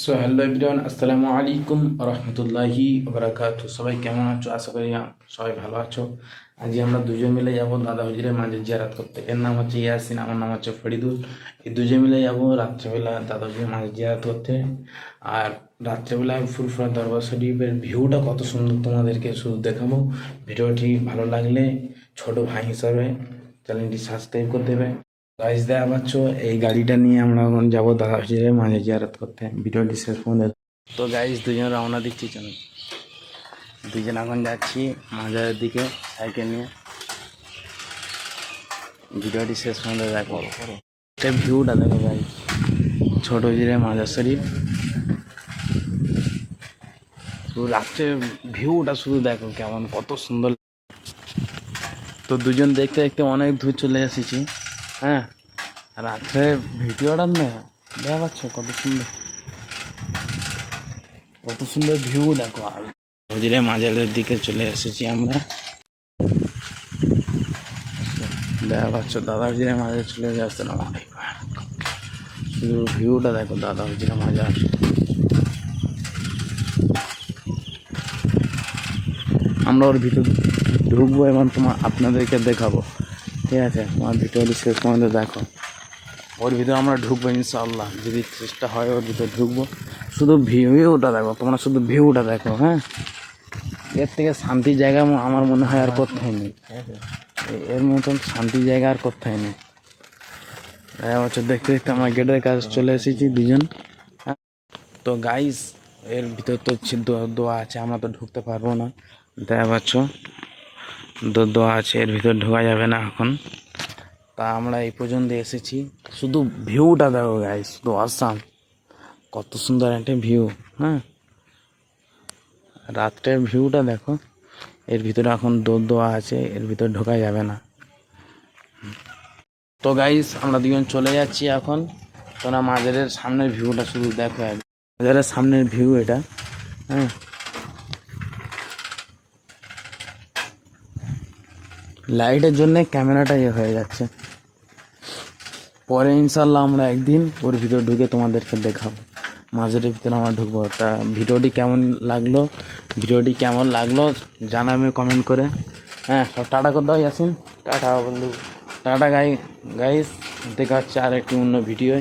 So hello everyone, আসসালামু আলাইকুম রহমতুল্লাহি বারাকাতু। সবাই কেমন আছো? আশা করি সবাই ভালো আছো। আজ আমরা দুজন মিলে যাবো দাদা হুজুরের মাঝে জিয়ারত করতে। এর নাম হচ্ছে ইয়াসিন, আমার নাম হচ্ছে ফরিদুল। এই দুজন মিলে যাবো রাত্রেবেলা দাদা হুজুরের মাঝে জিয়ারত করতে। আর রাত্রেবেলা ফুরফুরা দরবার শরীফের ভিউটা কত সুন্দর তোমাদেরকে শুধু দেখাবো। ভিডিওটি ভালো লাগলে ছোট ভাই হিসাবে চ্যানেলটি সাবস্ক্রাইব করে দেবে। গাইজ দেখা পাচ্ছ, এই গাড়িটা নিয়ে আমরা এখন যাবো দাদা হুজুরের মাঝে জিয়ারত করতে। ভিডিওটি শেষ পর্যন্ত। তো গাইজ দুজন রওনা দিচ্ছি, চলো দুজন এখন যাচ্ছি মাজারের দিকে সাইকেল নিয়ে। ভিডিওটি শেষ পর্যন্ত দেখো, ভিউটা দেখো গাইজ, ছোট হুজুরের মাজার শরীফ। শুধু রাত্রে ভিউটা শুধু দেখো কেমন কত সুন্দর। তো দুজন দেখতে দেখতে অনেক দূর চলে এসেছি। হ্যাঁ, রাত্রে ভিডিওটা না দেখা পাচ্ছ কত সুন্দর, কত সুন্দর ভিউ দেখো। আর হুজুরে মাজারের দিকে চলে এসেছি আমরা। দেখা পাচ্ছ দাদা হুজুরে মাজারে চলে যাচ্ছে না, শুধু ভিউটা দেখো দাদা হুজুরে মাজার। আমরা ওর ভিতর ঢুকবো এবং আপনাদেরকে দেখাবো, ঠিক আছে? তোমার ভিডিওটি শেষ পর্যন্ত দেখো। ওর ভিতরে আমরা ঢুকবো ইনশাআল্লাহ, যদি চেষ্টা হয় ওর ভিতরে ঢুকবো। শুধু ভিউটা দেখো, তোমরা শুধু ভিউটা দেখো। হ্যাঁ, এর থেকে শান্তির জায়গা আমার মনে হয় আর কোথায় নেই। এর মতন শান্তির জায়গা আর কোথায় নেই। বছর দেখতে দেখতে আমরা গেটের কাছে চলে এসেছি দুজন। তো গাইস, এর ভিতর তো দোয়া আছে, আমরা তো ঢুকতে পারবো না। দেখা পাচ্ছ দোয়া আছে, এর ভিতর ঢোকা যাবে না এখন। তা আমরা এই পর্যন্ত এসেছি, শুধু ভিউটা দেখো গাইস, শুধু আসাম, কত সুন্দর একটা ভিউ। হ্যাঁ, রাত্রের ভিউটা দেখো। এর ভিতরে এখন দোয়া আছে, এর ভিতরে ঢোকা যাবে না। তো গাইস, আমরা দুজন চলে যাচ্ছি এখন। তোমরা মাজারের সামনের ভিউটা শুধু দেখো, মাজারের সামনের ভিউ এটা। হ্যাঁ, লাইটের জন্য ক্যামেরাটা হয়ে যাচ্ছে। পরে ইনশাল্লাহ আমরা একদিন ওর ভিতর ঢুকে তোমাদেরকে দেখাবো। মাজারের ভিতরে আমরা ঢুকবো। তা ভিডিওটি কেমন লাগলো জানাবে কমেন্ট করে। হ্যাঁ, সব টাটা করে দাও ইয়াসিন। টাটা বন্ধু। টাটা গাইস, দেখা হচ্ছে আর একটি অন্য ভিডিওয়।